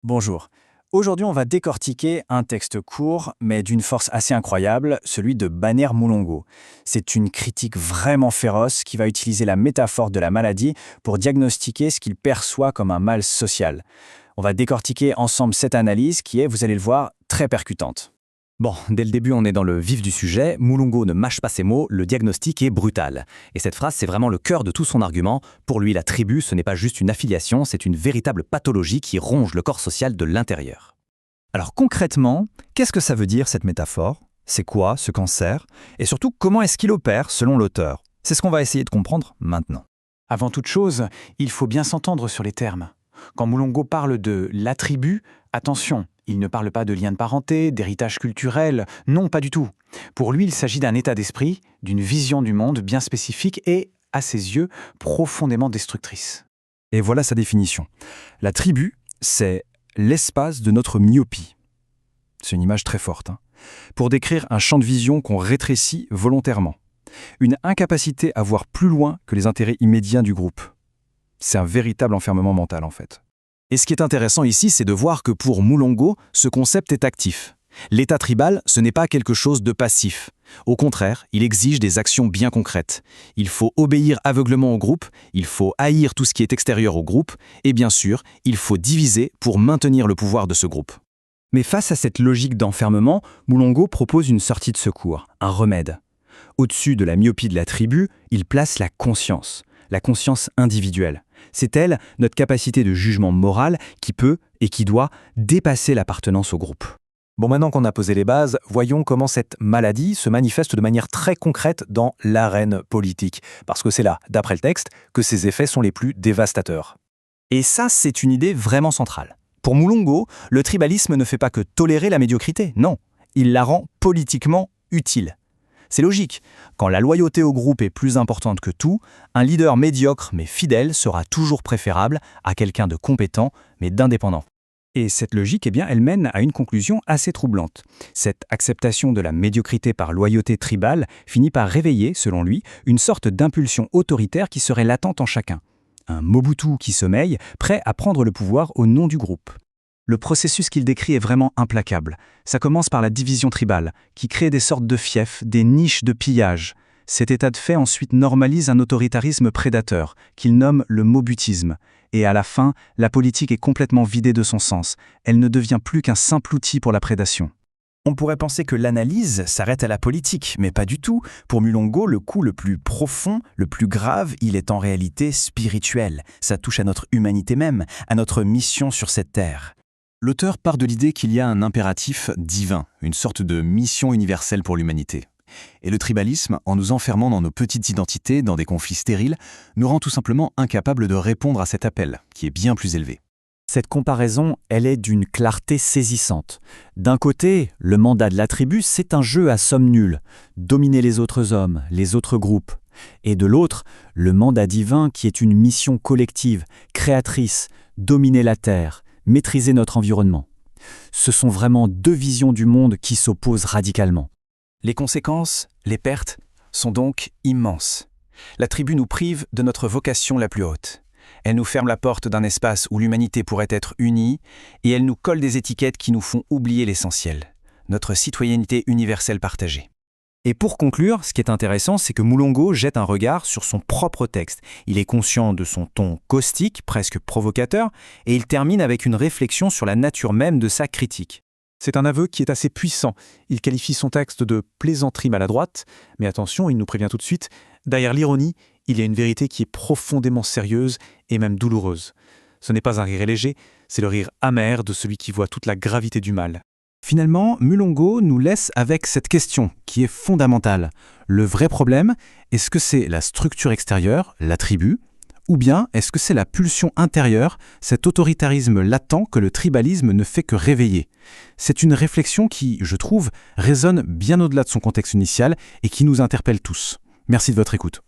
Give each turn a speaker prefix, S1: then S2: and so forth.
S1: Bonjour. Aujourd'hui, on va décortiquer un texte court, mais d'une force assez incroyable, celui de Banner Mulongo. C'est une critique vraiment féroce qui va utiliser la métaphore de la maladie pour diagnostiquer ce qu'il perçoit comme un mal social. On va décortiquer ensemble cette analyse qui est, vous allez le voir, très percutante.
S2: Bon, dès le début, on est dans le vif du sujet. Mulongo ne mâche pas ses mots, le diagnostic est brutal. Et cette phrase, c'est vraiment le cœur de tout son argument. Pour lui, la tribu, ce n'est pas juste une affiliation, c'est une véritable pathologie qui ronge le corps social de l'intérieur.
S3: Alors concrètement, qu'est-ce que ça veut dire cette métaphore? C'est quoi ce cancer? Et surtout, comment est-ce qu'il opère selon l'auteur? C'est ce qu'on va essayer de comprendre maintenant.
S4: Avant toute chose, il faut bien s'entendre sur les termes. Quand Mulongo parle de « la tribu », attention, il ne parle pas de lien de parenté, d'héritage culturel, non, pas du tout. Pour lui, il s'agit d'un état d'esprit, d'une vision du monde bien spécifique et, à ses yeux, profondément destructrice.
S3: Et voilà sa définition. La tribu, c'est l'espace de notre myopie. C'est une image très forte, pour décrire un champ de vision qu'on rétrécit volontairement. Une incapacité à voir plus loin que les intérêts immédiats du groupe. C'est un véritable enfermement mental, en fait.
S1: Et ce qui est intéressant ici, c'est de voir que pour Mulongo, ce concept est actif. L'état tribal, ce n'est pas quelque chose de passif. Au contraire, il exige des actions bien concrètes. Il faut obéir aveuglément au groupe, il faut haïr tout ce qui est extérieur au groupe, et bien sûr, il faut diviser pour maintenir le pouvoir de ce groupe.
S3: Mais face à cette logique d'enfermement, Mulongo propose une sortie de secours, un remède. Au-dessus de la myopie de la tribu, il place la conscience individuelle. C'est elle, notre capacité de jugement moral, qui peut et qui doit dépasser l'appartenance au groupe.
S2: Bon, maintenant qu'on a posé les bases, voyons comment cette maladie se manifeste de manière très concrète dans l'arène politique. Parce que c'est là, d'après le texte, que ses effets sont les plus dévastateurs.
S3: Et ça, c'est une idée vraiment centrale. Pour Mulongo, le tribalisme ne fait pas que tolérer la médiocrité, non. Il la rend politiquement utile. C'est logique. Quand la loyauté au groupe est plus importante que tout, un leader médiocre mais fidèle sera toujours préférable à quelqu'un de compétent mais d'indépendant. Et cette logique, elle mène à une conclusion assez troublante. Cette acceptation de la médiocrité par loyauté tribale finit par réveiller, selon lui, une sorte d'impulsion autoritaire qui serait latente en chacun. Un Mobutu qui sommeille, prêt à prendre le pouvoir au nom du groupe. Le processus qu'il décrit est vraiment implacable. Ça commence par la division tribale, qui crée des sortes de fiefs, des niches de pillage. Cet état de fait ensuite normalise un autoritarisme prédateur, qu'il nomme le mobutisme. Et à la fin, la politique est complètement vidée de son sens. Elle ne devient plus qu'un simple outil pour la prédation.
S1: On pourrait penser que l'analyse s'arrête à la politique, mais pas du tout. Pour Mulongo, le coup le plus profond, le plus grave, il est en réalité spirituel. Ça touche à notre humanité même, à notre mission sur cette terre. L'auteur part de l'idée qu'il y a un impératif divin, une sorte de mission universelle pour l'humanité. Et le tribalisme, en nous enfermant dans nos petites identités, dans des conflits stériles, nous rend tout simplement incapables de répondre à cet appel, qui est bien plus élevé.
S3: Cette comparaison, elle est d'une clarté saisissante. D'un côté, le mandat de la tribu, c'est un jeu à somme nulle, dominer les autres hommes, les autres groupes. Et de l'autre, le mandat divin qui est une mission collective, créatrice, dominer la terre, maîtriser notre environnement. Ce sont vraiment deux visions du monde qui s'opposent radicalement.
S1: Les conséquences, les pertes, sont donc immenses. La tribu nous prive de notre vocation la plus haute. Elle nous ferme la porte d'un espace où l'humanité pourrait être unie, et elle nous colle des étiquettes qui nous font oublier l'essentiel, notre citoyenneté universelle partagée.
S3: Et pour conclure, ce qui est intéressant, c'est que Mulongo jette un regard sur son propre texte. Il est conscient de son ton caustique, presque provocateur, et il termine avec une réflexion sur la nature même de sa critique.
S4: C'est un aveu qui est assez puissant. Il qualifie son texte de plaisanterie maladroite, mais attention, il nous prévient tout de suite, derrière l'ironie, il y a une vérité qui est profondément sérieuse et même douloureuse. Ce n'est pas un rire léger, c'est le rire amer de celui qui voit toute la gravité du mal.
S3: Finalement, Mulongo nous laisse avec cette question qui est fondamentale. Le vrai problème, est-ce que c'est la structure extérieure, la tribu, ou bien est-ce que c'est la pulsion intérieure, cet autoritarisme latent que le tribalisme ne fait que réveiller? C'est une réflexion qui, je trouve, résonne bien au-delà de son contexte initial et qui nous interpelle tous. Merci de votre écoute.